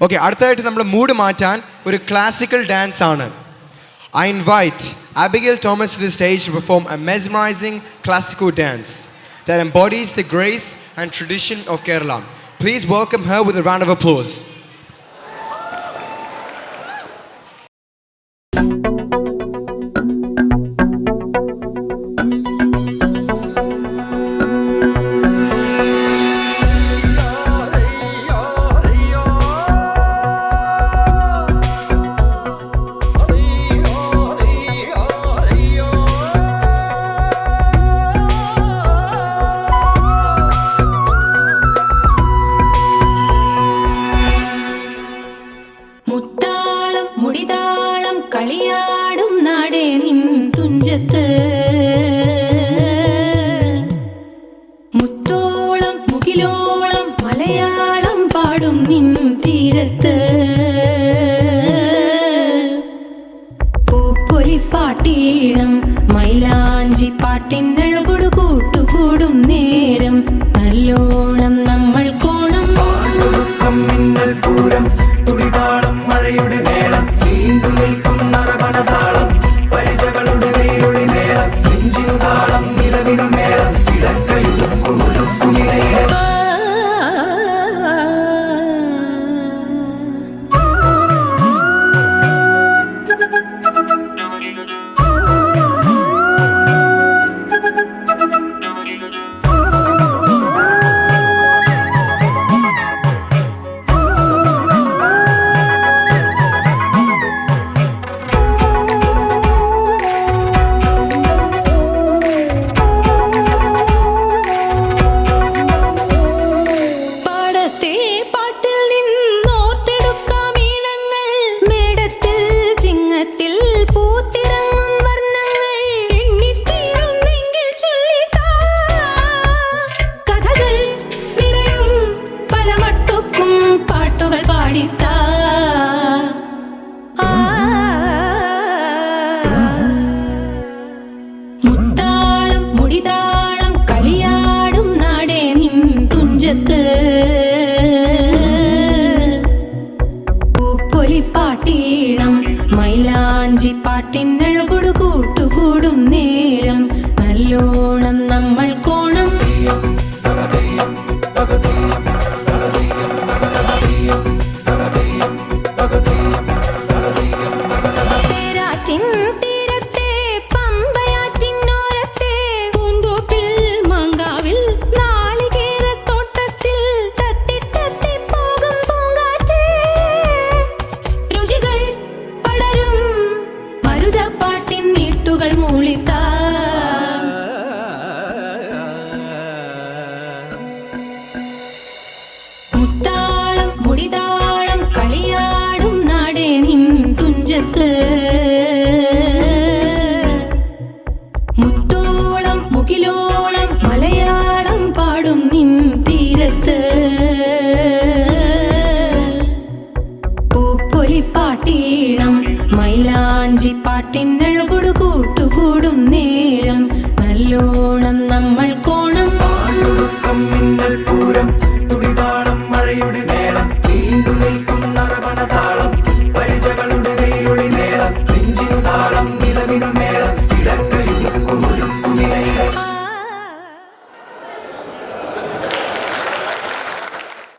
Okay, അടുത്തതായിട്ട് നമ്മൾ mood മാറ്റാൻ ഒരു ക്ലാസിക്കൽ ഡാൻസ് ആണ്. I invite Abigail Thomas to the stage to perform a mesmerizing classical dance that embodies the grace and tradition of Kerala. Please welcome her with a round of applause. കളിയാടും നാടേ നിൻ തുഞ്ചത്ത് മുത്തോളം മുകിലോളം മലയാളം പാടും നിൻ തീരത്ത് പൂപ്പൊലിപ്പാട്ടീണം മൈലാഞ്ചി പാട്ടിനഴകൊടു കൂട്ടുകൂടും നേരം നല്ലോണം നമ്മൾ കോണം മിന്നൽ പൂരം തുടിതാളം മഴയുടെ മേളം നീണ്ടു നിൽക്കും നറവനതാളം പരിചകളുടെ വേരൊളി മേളം നെഞ്ചിനു താളം നിലവിനു മേളം ഇടക്കയുടുക്കുമിടയിലെ മുത്താളം മുടിതാളം കളിയാടും നാടേ നിൻ തുഞ്ചത്ത് പൂപ്പൊലിപ്പാട്ടീണം മൈലാഞ്ചി പാട്ടിനഴകൊടു കൂട്ടുകൂടും നേരം നല്ലോണം നമ്മൾ കോണം തേരാറ്റിൻ തീരത്തെ പമ്പയാറ്റിനോരത്തെ പൂന്തോപ്പിൽ മാങ്കാവിൽ നാളികേരത്തോട്ടത്തിൽ തത്തി തത്തി പോകും പൂങ്കാറ്റേ രുചികൾ പടരും മരുതപ്പാട്ടിൻ വീട്ടുകൾ മൂളിത്താ മുത്താളം മുടിതാളം കളിയാടും നാടേ നിൻ തുഞ്ചത്ത് മുത്തോളം മുകിലോളം മലയാളം പാടും നിൻ തീരത്ത് പൂപ്പൊലിപ്പാട്ടീണം മൈലാഞ്ചി പാട്ടിനഴകൊടു കൂട്ടുകൂടും നേരം നല്ലോണം നമ്മൾ കോണം മിന്നൽ പൂരം തുടിതാളം മഴയുടെ മേളം നീണ്ടു നിൽക്കും നറവനതാളം പരിചകളുടെ വേരൊളി മേളം നെഞ്ചിനു താളം നിലവിനു